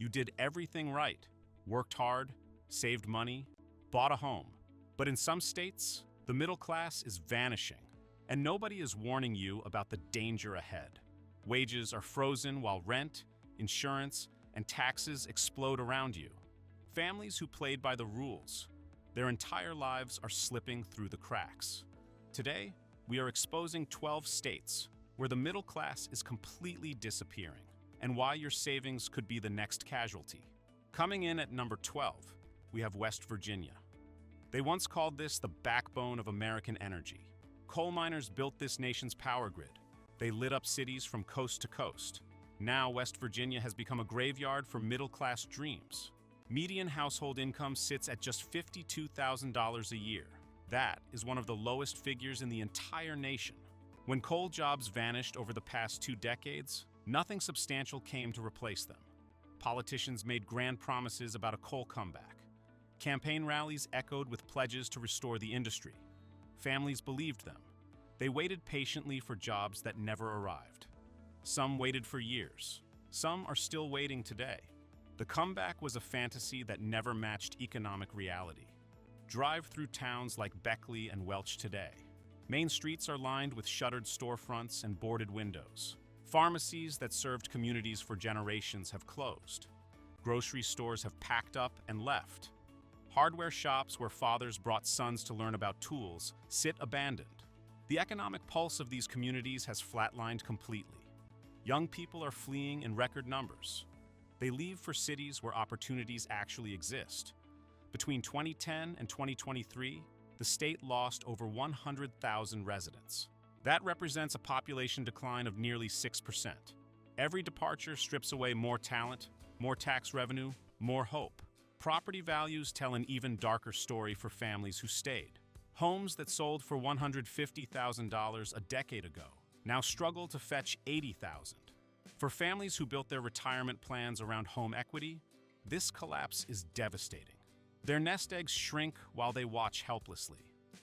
You did everything right, worked hard, saved money, bought a home. But in some states, the middle class is vanishing, and nobody is warning you about the danger ahead. Wages are frozen while rent, insurance, and taxes explode around you. Families who played by the rules, their entire lives are slipping through the cracks. Today, we are exposing 12 states where the middle class is completely disappearing, and why your savings could be the next casualty. Coming in at number 12, we have West Virginia. They once called this the backbone of American energy. Coal miners built this nation's power grid. They lit up cities from coast to coast. Now, West Virginia has become a graveyard for middle-class dreams. Median household income sits at just $52,000 a year. That is one of the lowest figures in the entire nation. When coal jobs vanished over the past 2 decades, nothing substantial came to replace them. Politicians made grand promises about a coal comeback. Campaign rallies echoed with pledges to restore the industry. Families believed them. They waited patiently for jobs that never arrived. Some waited for years. Some are still waiting today. The comeback was a fantasy that never matched economic reality. Drive through towns like Beckley and Welch today. Main streets are lined with shuttered storefronts and boarded windows. Pharmacies that served communities for generations have closed. Grocery stores have packed up and left. Hardware shops where fathers brought sons to learn about tools sit abandoned. The economic pulse of these communities has flatlined completely. Young people are fleeing in record numbers. They leave for cities where opportunities actually exist. Between 2010 and 2023, the state lost over 100,000 residents. That represents a population decline of nearly 6%. Every departure strips away more talent, more tax revenue, more hope. Property values tell an even darker story for families who stayed. Homes that sold for $150,000 a decade ago now struggle to fetch $80,000. For families who built their retirement plans around home equity, this collapse is devastating. Their nest eggs shrink while they watch helplessly.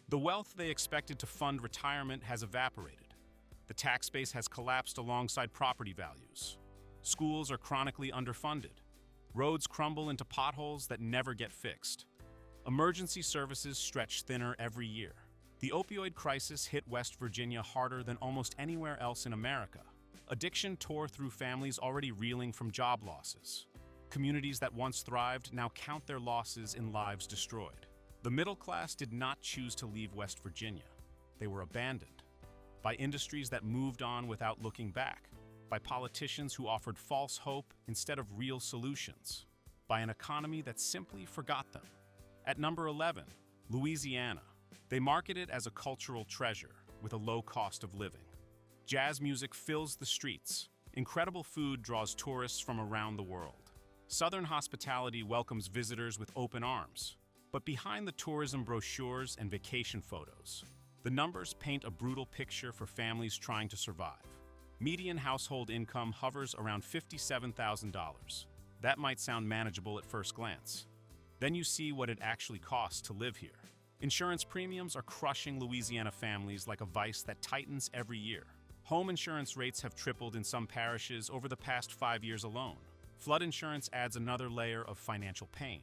The wealth they expected to fund retirement has evaporated. The tax base has collapsed alongside property values. Schools are chronically underfunded. Roads crumble into potholes that never get fixed. Emergency services stretch thinner every year. The opioid crisis hit West Virginia harder than almost anywhere else in America. Addiction tore through families already reeling from job losses. Communities that once thrived now count their losses in lives destroyed. The middle class did not choose to leave West Virginia. They were abandoned by industries that moved on without looking back, by politicians who offered false hope instead of real solutions, by an economy that simply forgot them. At number 11, Louisiana. They market it as a cultural treasure with a low cost of living. Jazz music fills the streets. Incredible food draws tourists from around the world. Southern hospitality welcomes visitors with open arms. But behind the tourism brochures and vacation photos, the numbers paint a brutal picture for families trying to survive. Median household income hovers around $57,000. That might sound manageable at first glance. Then you see what it actually costs to live here. Insurance premiums are crushing Louisiana families like a vice that tightens every year. Home insurance rates have tripled in some parishes over the past 5 years alone. Flood insurance adds another layer of financial pain.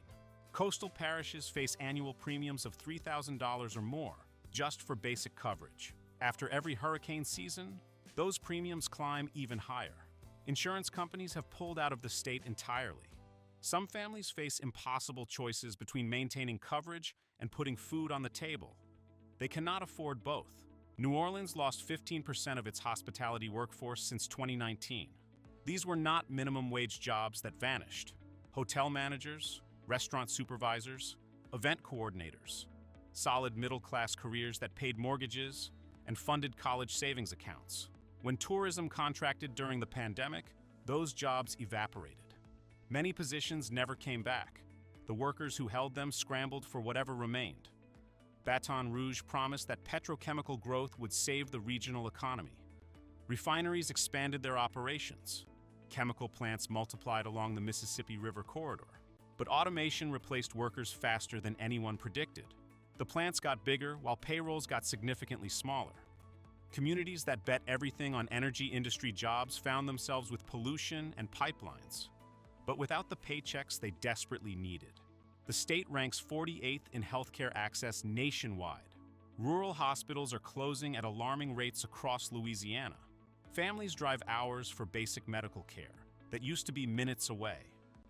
Coastal parishes face annual premiums of $3,000 or more just for basic coverage. After every hurricane season, those premiums climb even higher. Insurance companies have pulled out of the state entirely. Some families face impossible choices between maintaining coverage and putting food on the table. They cannot afford both. New Orleans lost 15% of its hospitality workforce since 2019. These were not minimum wage jobs that vanished. Hotel managers, restaurant supervisors, event coordinators, solid middle-class careers that paid mortgages and funded college savings accounts. When tourism contracted during the pandemic, those jobs evaporated. Many positions never came back. The workers who held them scrambled for whatever remained. Baton Rouge promised that petrochemical growth would save the regional economy. Refineries expanded their operations. Chemical plants multiplied along the Mississippi River corridor. But automation replaced workers faster than anyone predicted. The plants got bigger while payrolls got significantly smaller. Communities that bet everything on energy industry jobs found themselves with pollution and pipelines. but without the paychecks they desperately needed. The state ranks 48th in healthcare access nationwide. Rural hospitals are closing at alarming rates across Louisiana. Families drive hours for basic medical care that used to be minutes away.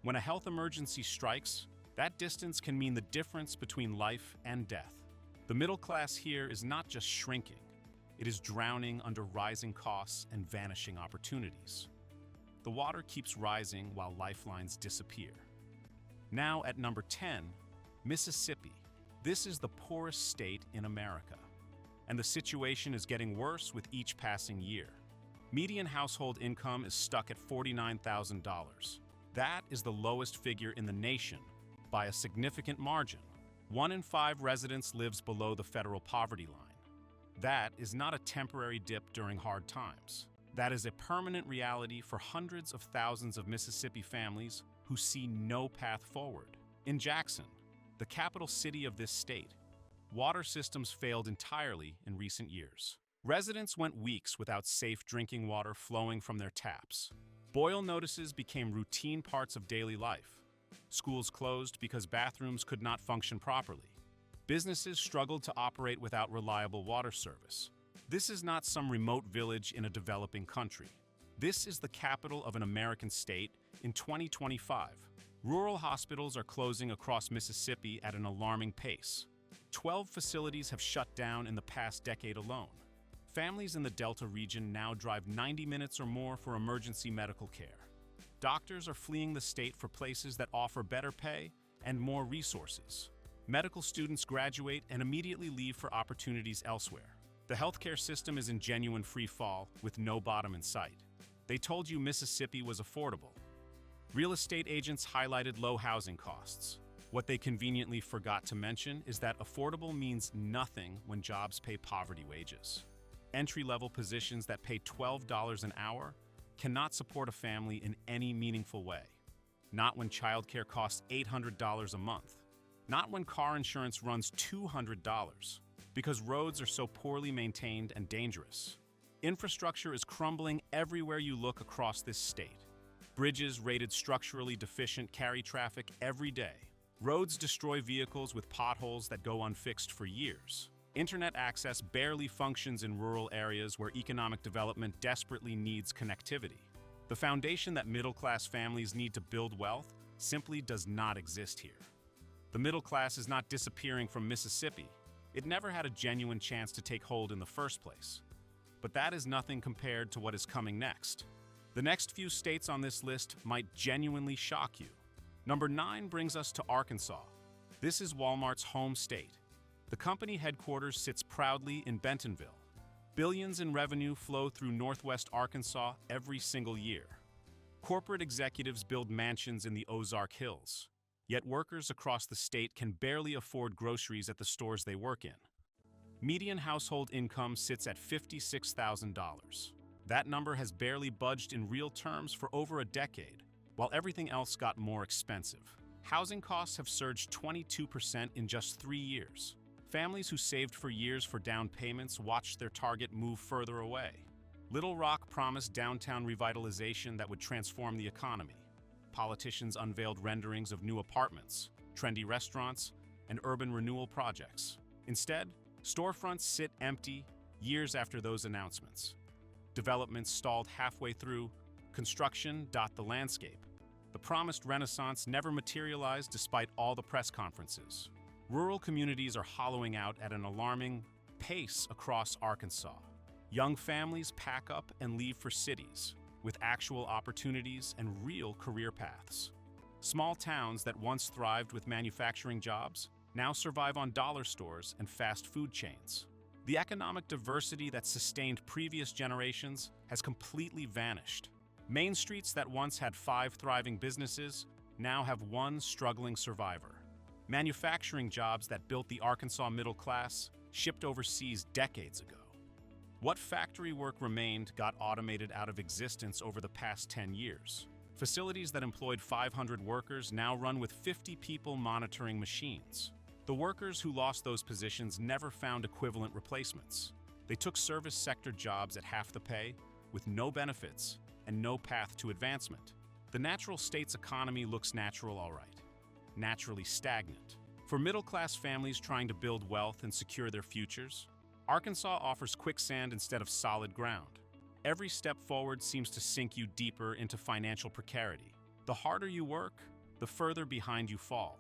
When a health emergency strikes, that distance can mean the difference between life and death. The middle class here is not just shrinking, it is drowning under rising costs and vanishing opportunities. The water keeps rising while lifelines disappear. Now at number 10, Mississippi. This is the poorest state in America, and the situation is getting worse with each passing year. Median household income is stuck at $49,000. That is the lowest figure in the nation by a significant margin. 1 in 5 residents lives below the federal poverty line. That is not a temporary dip during hard times. That is a permanent reality for hundreds of thousands of Mississippi families who see no path forward. In Jackson, the capital city of this state, water systems failed entirely in recent years. Residents went weeks without safe drinking water flowing from their taps. Boil notices became routine parts of daily life. Schools closed because bathrooms could not function properly. Businesses struggled to operate without reliable water service. This is not some remote village in a developing country. This is the capital of an American state in 2025. Rural hospitals are closing across Mississippi at an alarming pace. 12 facilities have shut down in the past decade alone. Families in the Delta region now drive 90 minutes or more for emergency medical care. Doctors are fleeing the state for places that offer better pay and more resources. Medical students graduate and immediately leave for opportunities elsewhere. The healthcare system is in genuine free fall with no bottom in sight. They told you Mississippi was affordable. Real estate agents highlighted low housing costs. What they conveniently forgot to mention is that affordable means nothing when jobs pay poverty wages. Entry-level positions that pay $12 an hour cannot support a family in any meaningful way. Not when childcare costs $800 a month. Not when car insurance runs $200, because roads are so poorly maintained and dangerous. Infrastructure is crumbling everywhere you look across this state. Bridges rated structurally deficient carry traffic every day. Roads destroy vehicles with potholes that go unfixed for years. Internet access barely functions in rural areas where economic development desperately needs connectivity. The foundation that middle-class families need to build wealth simply does not exist here. The middle class is not disappearing from Mississippi. It never had a genuine chance to take hold in the first place. But that is nothing compared to what is coming next. The next few states on this list might genuinely shock you. Number 9 brings us to Arkansas. This is Walmart's home state. The company headquarters sits proudly in Bentonville. Billions in revenue flow through Northwest Arkansas every single year. Corporate executives build mansions in the Ozark Hills. Yet workers across the state can barely afford groceries at the stores they work in. Median household income sits at $56,000. That number has barely budged in real terms for over a decade, while everything else got more expensive. Housing costs have surged 22% in just 3 years. Families who saved for years for down payments watched their target move further away. Little Rock promised downtown revitalization that would transform the economy. Politicians unveiled renderings of new apartments, trendy restaurants, and urban renewal projects. Instead, storefronts sit empty years after those announcements. Developments stalled halfway through, construction dot the landscape. The promised renaissance never materialized despite all the press conferences. Rural communities are hollowing out at an alarming pace across Arkansas. Young families pack up and leave for cities, with actual opportunities and real career paths. Small towns that once thrived with manufacturing jobs now survive on dollar stores and fast food chains. The economic diversity that sustained previous generations has completely vanished. Main streets that once had 5 thriving businesses now have 1 struggling survivor. Manufacturing jobs that built the Arkansas middle class shipped overseas decades ago. What factory work remained got automated out of existence over the past 10 years. Facilities that employed 500 workers now run with 50 people monitoring machines. The workers who lost those positions never found equivalent replacements. They took service sector jobs at half the pay, with no benefits and no path to advancement. The natural state's economy looks natural all right, naturally stagnant. For middle-class families trying to build wealth and secure their futures, Arkansas offers quicksand instead of solid ground. Every step forward seems to sink you deeper into financial precarity. The harder you work, the further behind you fall.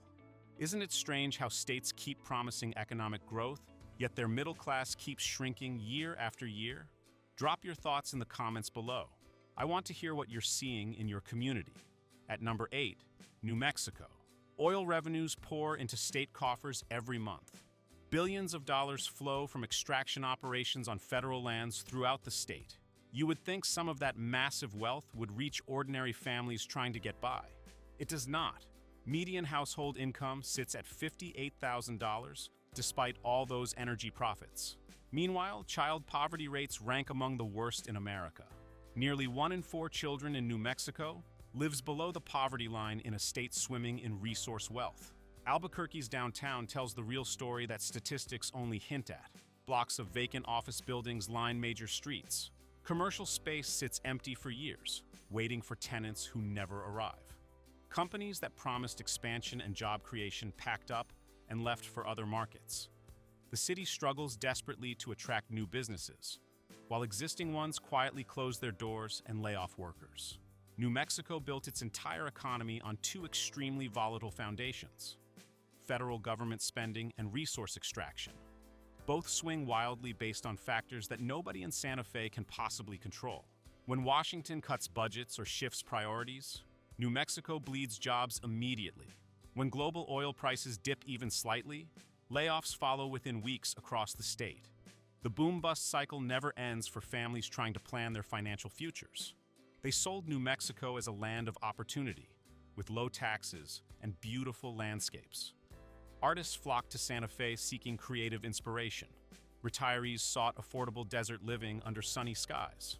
Isn't it strange how states keep promising economic growth, yet their middle class keeps shrinking year after year? Drop your thoughts in the comments below. I want to hear what you're seeing in your community. At number 8, New Mexico. Oil revenues pour into state coffers every month. Billions of dollars flow from extraction operations on federal lands throughout the state. You would think some of that massive wealth would reach ordinary families trying to get by. It does not. Median household income sits at $58,000 despite all those energy profits. Meanwhile, child poverty rates rank among the worst in America. Nearly 1 in 4 children in New Mexico lives below the poverty line in a state swimming in resource wealth. Albuquerque's downtown tells the real story that statistics only hint at. Blocks of vacant office buildings line major streets. Commercial space sits empty for years, waiting for tenants who never arrive. Companies that promised expansion and job creation packed up and left for other markets. The city struggles desperately to attract new businesses, while existing ones quietly close their doors and lay off workers. New Mexico built its entire economy on 2 extremely volatile foundations: federal government spending and resource extraction. Both swing wildly based on factors that nobody in Santa Fe can possibly control. When Washington cuts budgets or shifts priorities, New Mexico bleeds jobs immediately. When global oil prices dip even slightly, layoffs follow within weeks across the state. The boom-bust cycle never ends for families trying to plan their financial futures. They sold New Mexico as a land of opportunity, with low taxes and beautiful landscapes. Artists flocked to Santa Fe seeking creative inspiration. Retirees sought affordable desert living under sunny skies.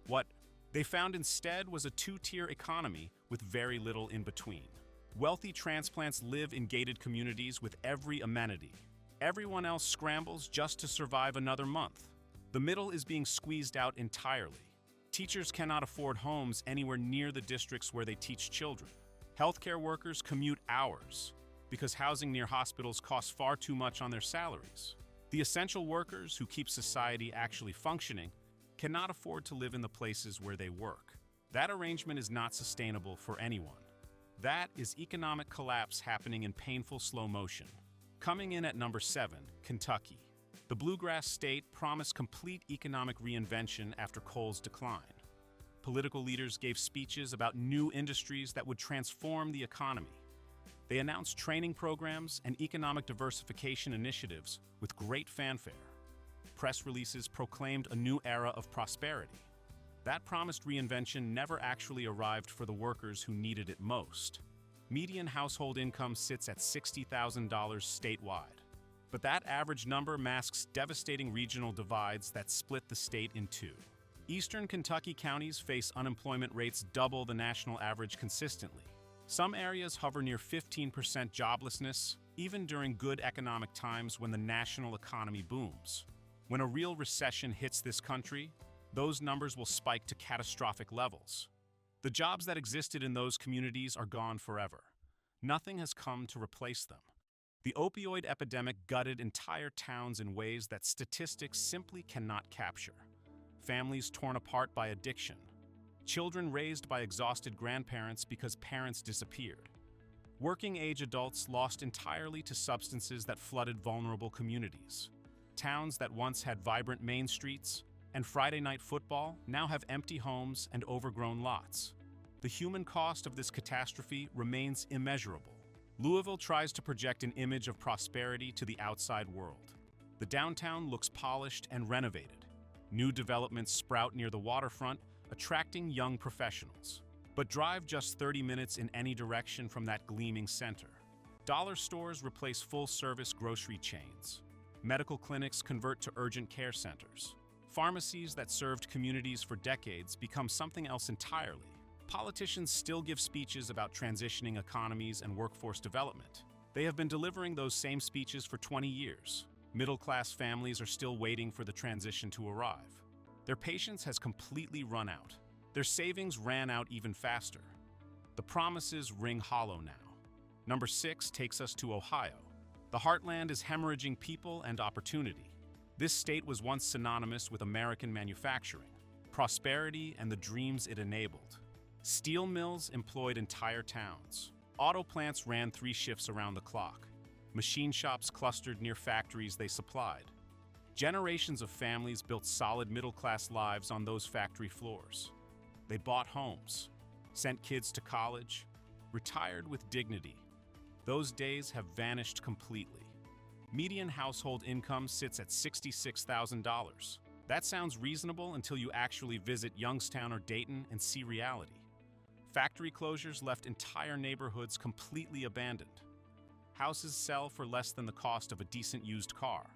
What they found instead was a 2-tier economy with very little in between. Wealthy transplants live in gated communities with every amenity. Everyone else scrambles just to survive another month. The middle is being squeezed out entirely. Teachers cannot afford homes anywhere near the districts where they teach children. Healthcare workers commute hours because housing near hospitals costs far too much on their salaries. The essential workers who keep society actually functioning cannot afford to live in the places where they work. That arrangement is not sustainable for anyone. That is economic collapse happening in painful slow motion. Coming in at number 7, Kentucky. The bluegrass state promised complete economic reinvention after coal's decline. Political leaders gave speeches about new industries that would transform the economy. They announced training programs and economic diversification initiatives with great fanfare. Press releases proclaimed a new era of prosperity. That promised reinvention never actually arrived for the workers who needed it most. Median household income sits at $60,000 statewide. But that average number masks devastating regional divides that split the state in two. Eastern Kentucky counties face unemployment rates double the national average consistently. Some areas hover near 15% joblessness, even during good economic times when the national economy booms. When a real recession hits this country, those numbers will spike to catastrophic levels. The jobs that existed in those communities are gone forever. Nothing has come to replace them. The opioid epidemic gutted entire towns in ways that statistics simply cannot capture. Families torn apart by addiction. Children raised by exhausted grandparents because parents disappeared. Working-age adults lost entirely to substances that flooded vulnerable communities. Towns that once had vibrant main streets and Friday night football now have empty homes and overgrown lots. The human cost of this catastrophe remains immeasurable. Louisville tries to project an image of prosperity to the outside world. The downtown looks polished and renovated. New developments sprout near the waterfront, attracting young professionals. But drive just 30 minutes in any direction from that gleaming center. Dollar stores replace full-service grocery chains. Medical clinics convert to urgent care centers. Pharmacies that served communities for decades become something else entirely. Politicians still give speeches about transitioning economies and workforce development. They have been delivering those same speeches for 20 years. Middle-class families are still waiting for the transition to arrive. Their patience has completely run out. Their savings ran out even faster. The promises ring hollow now. Number 6 takes us to Ohio. The heartland is hemorrhaging people and opportunity. This state was once synonymous with American manufacturing, prosperity, and the dreams it enabled. Steel mills employed entire towns. Auto plants ran 3 shifts around the clock. Machine shops clustered near factories they supplied. Generations of families built solid middle-class lives on those factory floors. They bought homes, sent kids to college, retired with dignity. Those days have vanished completely. Median household income sits at $66,000. That sounds reasonable until you actually visit Youngstown or Dayton and see reality. Factory closures left entire neighborhoods completely abandoned. Houses sell for less than the cost of a decent used car.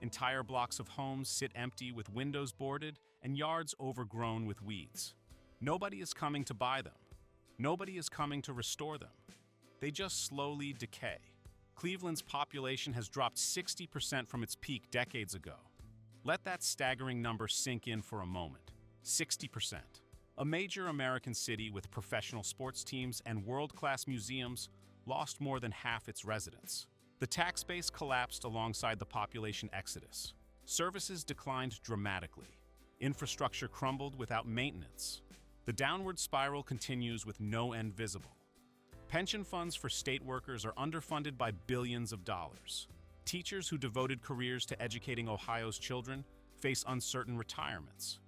Entire blocks of homes sit empty with windows boarded and yards overgrown with weeds. Nobody is coming to buy them. Nobody is coming to restore them. They just slowly decay. Cleveland's population has dropped 60% from its peak decades ago. Let that staggering number sink in for a moment. 60%. A major American city with professional sports teams and world-class museums lost more than half its residents. The tax base collapsed alongside the population exodus. Services declined dramatically. Infrastructure crumbled without maintenance. The downward spiral continues with no end visible. Pension funds for state workers are underfunded by billions of dollars. Teachers who devoted careers to educating Ohio's children face uncertain retirements.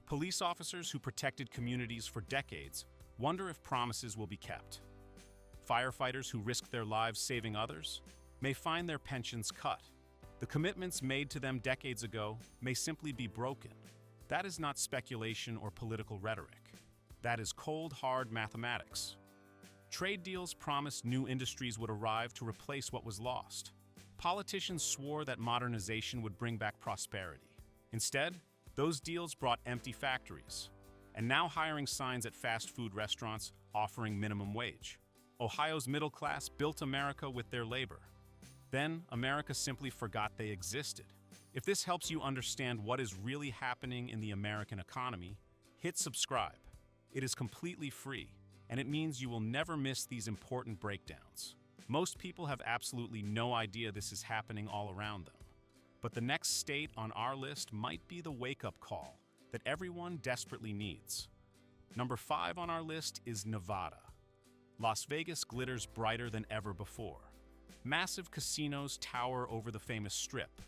Police officers who protected communities for decades wonder if promises will be kept. Firefighters who risked their lives saving others may find their pensions cut. The commitments made to them decades ago may simply be broken. That is not speculation or political rhetoric. That is cold, hard mathematics. Trade deals promised new industries would arrive to replace what was lost. Politicians swore that modernization would bring back prosperity. Instead, those deals brought empty factories, and now hiring signs at fast food restaurants offering minimum wage. Ohio's middle class built America with their labor. Then, America simply forgot they existed. If this helps you understand what is really happening in the American economy, hit subscribe. It is completely free, and it means you will never miss these important breakdowns. Most people have absolutely no idea this is happening all around them. But the next state on our list might be the wake-up call that everyone desperately needs. Number 5 on our list is Nevada. Las Vegas glitters brighter than ever before. Massive casinos tower over the famous Strip.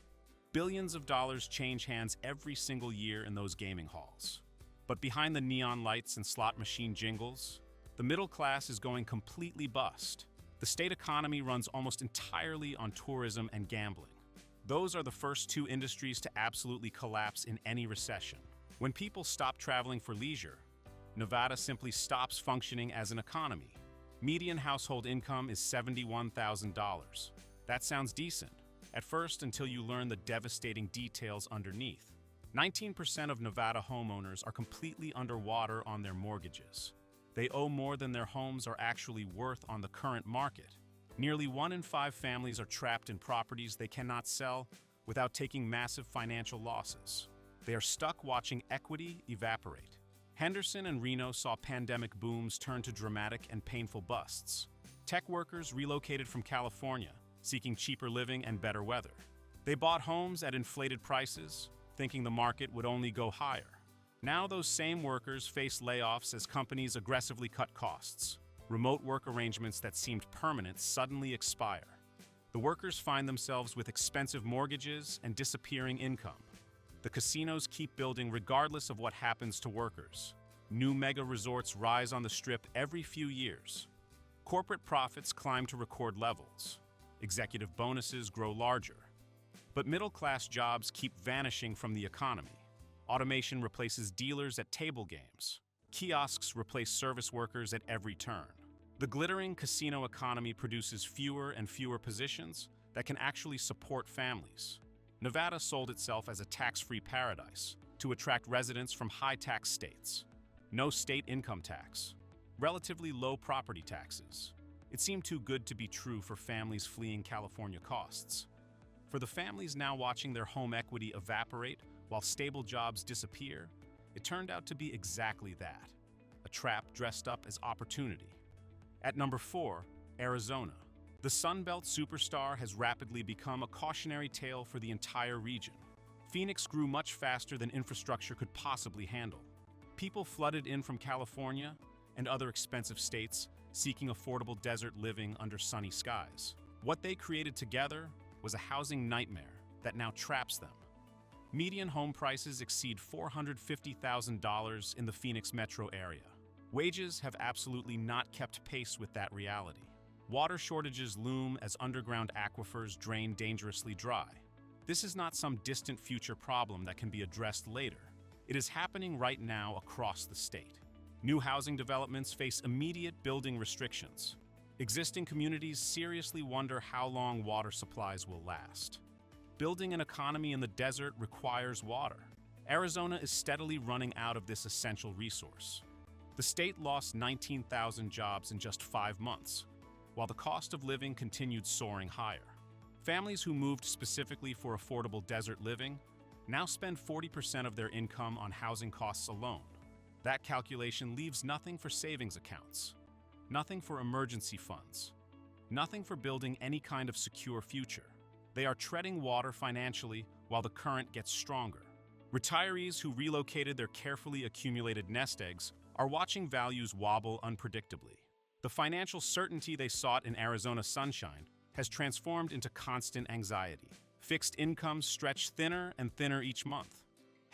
Billions of dollars change hands every single year in those gaming halls. But behind the neon lights and slot machine jingles, the middle class is going completely bust. The state economy runs almost entirely on tourism and gambling. Those are the first 2 industries to absolutely collapse in any recession. When people stop traveling for leisure, Nevada simply stops functioning as an economy. Median household income is $71,000. That sounds decent, at first until you learn the devastating details underneath. 19% of Nevada homeowners are completely underwater on their mortgages. They owe more than their homes are actually worth on the current market. Nearly 1 in 5 families are trapped in properties they cannot sell without taking massive financial losses. They are stuck watching equity evaporate. Henderson and Reno saw pandemic booms turn to dramatic and painful busts. Tech workers relocated from California, seeking cheaper living and better weather. They bought homes at inflated prices, thinking the market would only go higher. Now those same workers face layoffs as companies aggressively cut costs. Remote work arrangements that seemed permanent suddenly expire. The workers find themselves with expensive mortgages and disappearing income. The casinos keep building regardless of what happens to workers. New mega resorts rise on the Strip every few years. Corporate profits climb to record levels. Executive bonuses grow larger. But middle-class jobs keep vanishing from the economy. Automation replaces dealers at table games. Kiosks replace service workers at every turn. The glittering casino economy produces fewer and fewer positions that can actually support families. Nevada sold itself as a tax-free paradise to attract residents from high-tax states. No state income tax. Relatively low property taxes. It seemed too good to be true for families fleeing California costs. For the families now watching their home equity evaporate while stable jobs disappear, it turned out to be exactly that. a trap dressed up as opportunity. At number 4, Arizona. The Sunbelt superstar has rapidly become a cautionary tale for the entire region. Phoenix grew much faster than infrastructure could possibly handle. People flooded in from California and other expensive states, seeking affordable desert living under sunny skies. What they created together was a housing nightmare that now traps them. Median home prices exceed $450,000 in the Phoenix metro area. Wages have absolutely not kept pace with that reality. Water shortages loom as underground aquifers drain dangerously dry. This is not some distant future problem that can be addressed later. It is happening right now across the state. New housing developments face immediate building restrictions. Existing communities seriously wonder how long water supplies will last. Building an economy in the desert requires water. Arizona is steadily running out of this essential resource. The state lost 19,000 jobs in just 5 months, while the cost of living continued soaring higher. Families who moved specifically for affordable desert living now spend 40% of their income on housing costs alone. That calculation leaves nothing for savings accounts, nothing for emergency funds, nothing for building any kind of secure future. They are treading water financially while the current gets stronger. Retirees who relocated their carefully accumulated nest eggs are watching values wobble unpredictably. The financial certainty they sought in Arizona sunshine has transformed into constant anxiety. Fixed incomes stretch thinner and thinner each month.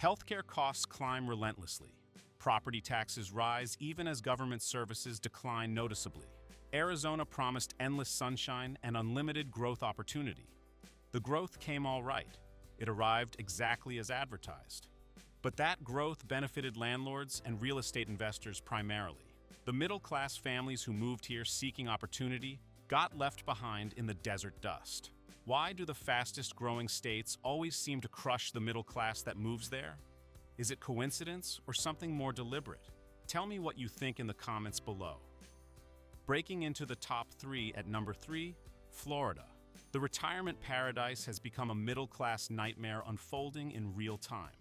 Healthcare costs climb relentlessly. Property taxes rise even as government services decline noticeably. Arizona promised endless sunshine and unlimited growth opportunity. The growth came all right. It arrived exactly as advertised. But that growth benefited landlords and real estate investors primarily. The middle-class families who moved here seeking opportunity got left behind in the desert dust. Why do the fastest-growing states always seem to crush the middle class that moves there? Is it coincidence or something more deliberate? Tell me what you think in the comments below. Breaking into the top 3 at number 3, Florida. The retirement paradise has become a middle-class nightmare unfolding in real time.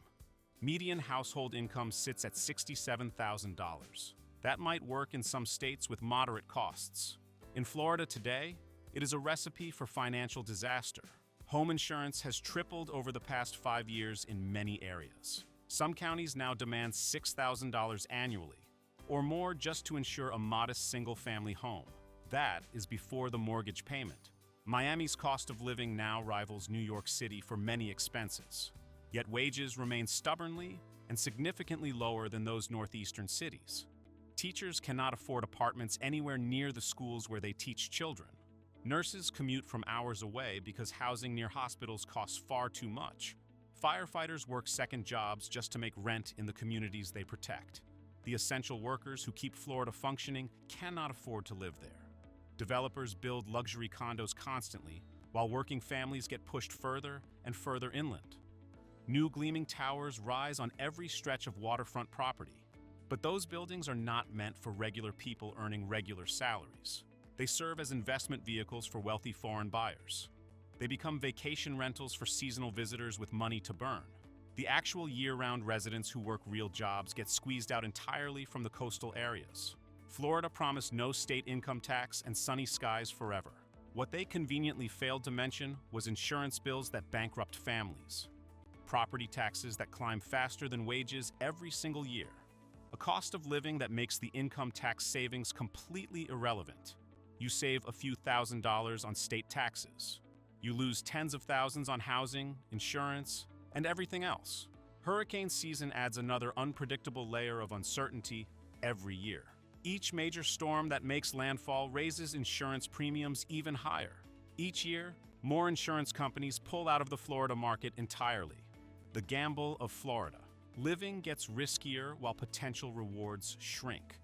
Median household income sits at $67,000. That might work in some states with moderate costs. In Florida today, it is a recipe for financial disaster. Home insurance has tripled over the past 5 years in many areas. Some counties now demand $6,000 annually, or more just to insure a modest single-family home. That is before the mortgage payment. Miami's cost of living now rivals New York City for many expenses. Yet wages remain stubbornly and significantly lower than those northeastern cities. Teachers cannot afford apartments anywhere near the schools where they teach children. Nurses commute from hours away because housing near hospitals costs far too much. Firefighters work second jobs just to make rent in the communities they protect. The essential workers who keep Florida functioning cannot afford to live there. Developers build luxury condos constantly, while working families get pushed further and further inland. New gleaming towers rise on every stretch of waterfront property. But those buildings are not meant for regular people earning regular salaries. They serve as investment vehicles for wealthy foreign buyers. They become vacation rentals for seasonal visitors with money to burn. The actual year-round residents who work real jobs get squeezed out entirely from the coastal areas. Florida promised no state income tax and sunny skies forever. What they conveniently failed to mention was insurance bills that bankrupt families, property taxes that climb faster than wages every single year, a cost of living that makes the income tax savings completely irrelevant. You save a few $1,000s on state taxes. You lose tens of thousands on housing, insurance, and everything else. Hurricane season adds another unpredictable layer of uncertainty every year. Each major storm that makes landfall raises insurance premiums even higher. Each year, more insurance companies pull out of the Florida market entirely. The gamble of Florida. Living gets riskier while potential rewards shrink.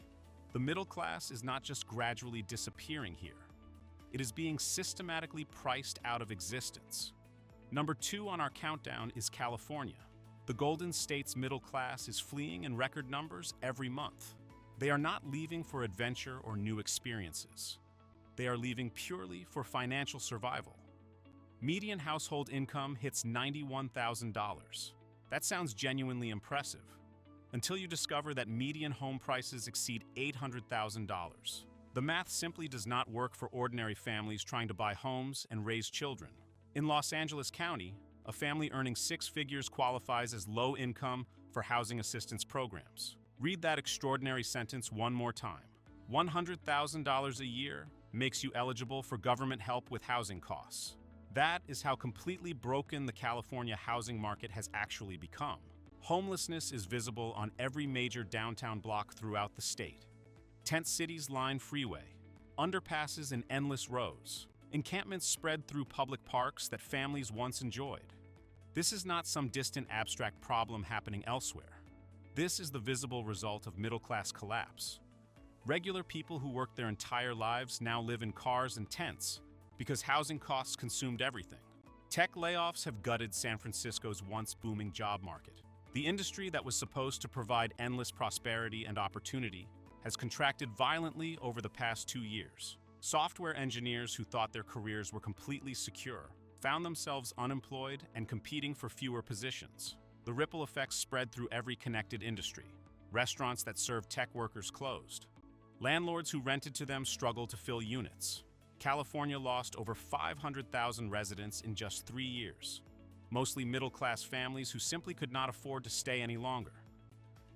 The middle class is not just gradually disappearing here. It is being systematically priced out of existence. Number 2 on our countdown is California. The Golden State's middle class is fleeing in record numbers every month. They are not leaving for adventure or new experiences. They are leaving purely for financial survival. Median household income hits $91,000. That sounds genuinely impressive. until you discover that median home prices exceed $800,000. The math simply does not work for ordinary families trying to buy homes and raise children. In Los Angeles County, a family earning six figures qualifies as low income for housing assistance programs. Read that extraordinary sentence one more time. $100,000 a year makes you eligible for government help with housing costs. That is how completely broken the California housing market has actually become. Homelessness is visible on every major downtown block throughout the state. Tent cities line freeway, underpasses in endless rows, encampments spread through public parks that families once enjoyed. This is not some distant abstract problem happening elsewhere. This is the visible result of middle-class collapse. Regular people who worked their entire lives now live in cars and tents because housing costs consumed everything. Tech layoffs have gutted San Francisco's once booming job market. The industry that was supposed to provide endless prosperity and opportunity has contracted violently over the past 2 years. Software engineers who thought their careers were completely secure found themselves unemployed and competing for fewer positions. The ripple effects spread through every connected industry. Restaurants that served tech workers closed. Landlords who rented to them struggled to fill units. California lost over 500,000 residents in just 3 years, mostly middle-class families who simply could not afford to stay any longer.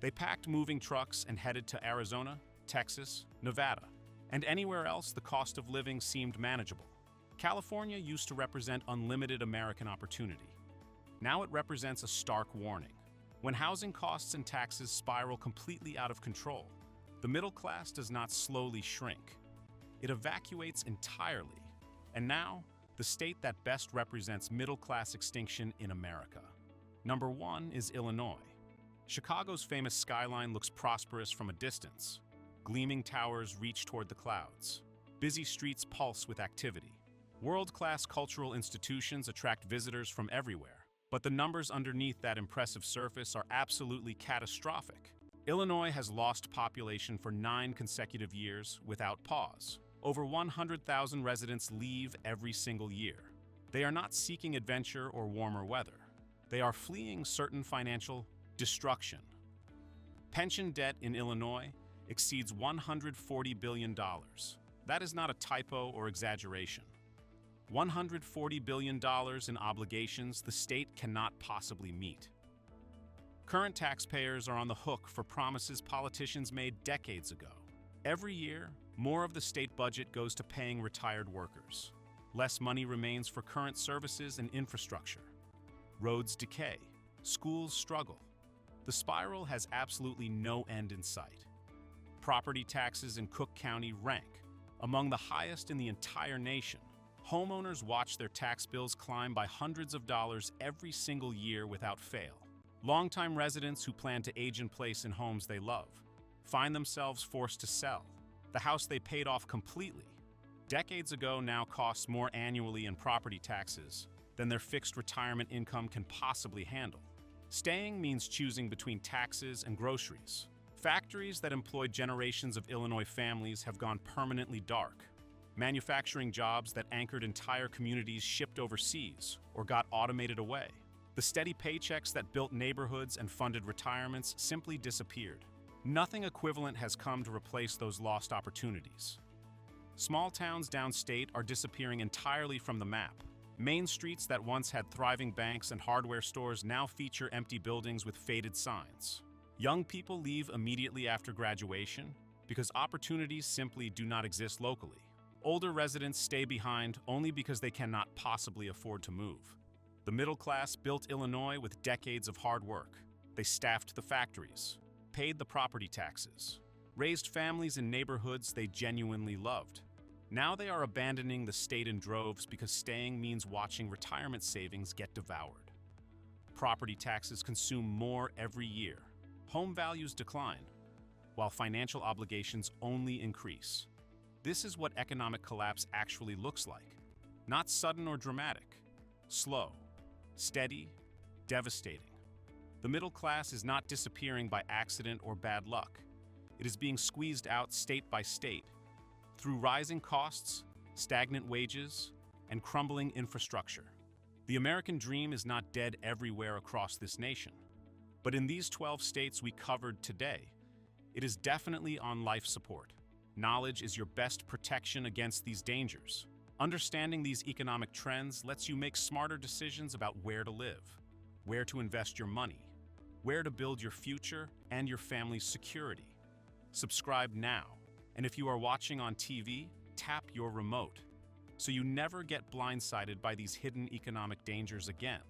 They packed moving trucks and headed to Arizona, Texas, Nevada, and anywhere else the cost of living seemed manageable. California used to represent unlimited American opportunity. Now it represents a stark warning. When housing costs and taxes spiral completely out of control, the middle class does not slowly shrink. It evacuates entirely. And now, the state that best represents middle-class extinction in America. Number 1 is Illinois. Chicago's famous skyline looks prosperous from a distance. Gleaming towers reach toward the clouds. Busy streets pulse with activity. World-class cultural institutions attract visitors from everywhere. But the numbers underneath that impressive surface are absolutely catastrophic. Illinois has lost population for 9 consecutive years without pause. Over 100,000 residents leave every single year. They are not seeking adventure or warmer weather. They are fleeing certain financial destruction. Pension debt in Illinois exceeds $140 billion. That is not a typo or exaggeration. $140 billion in obligations the state cannot possibly meet. Current taxpayers are on the hook for promises politicians made decades ago. Every year, more of the state budget goes to paying retired workers. Less money remains for current services and infrastructure. Roads decay. Schools struggle. The spiral has absolutely no end in sight. Property taxes in Cook County rank among the highest in the entire nation. Homeowners watch their tax bills climb by hundreds of dollars every single year without fail. Longtime residents who plan to age in place in homes they love find themselves forced to sell. The house they paid off completely decades ago now costs more annually in property taxes than their fixed retirement income can possibly handle. Staying means choosing between taxes and groceries. Factories that employed generations of Illinois families have gone permanently dark. Manufacturing jobs that anchored entire communities shipped overseas or got automated away. The steady paychecks that built neighborhoods and funded retirements simply disappeared. Nothing equivalent has come to replace those lost opportunities. Small towns downstate are disappearing entirely from the map. Main streets that once had thriving banks and hardware stores now feature empty buildings with faded signs. Young people leave immediately after graduation because opportunities simply do not exist locally. Older residents stay behind only because they cannot possibly afford to move. The middle class built Illinois with decades of hard work. They staffed the factories, paid the property taxes, raised families in neighborhoods they genuinely loved. Now they are abandoning the state in droves because staying means watching retirement savings get devoured. Property taxes consume more every year. Home values decline, while financial obligations only increase. This is what economic collapse actually looks like. Not sudden or dramatic. Slow, steady, devastating. The middle class is not disappearing by accident or bad luck. It is being squeezed out state by state through rising costs, stagnant wages, and crumbling infrastructure. The American dream is not dead everywhere across this nation. But in these 12 states we covered today, it is definitely on life support. Knowledge is your best protection against these dangers. Understanding these economic trends lets you make smarter decisions about where to live, where to invest your money, where to build your future and your family's security. Subscribe now, and if you are watching on TV, tap your remote so you never get blindsided by these hidden economic dangers again.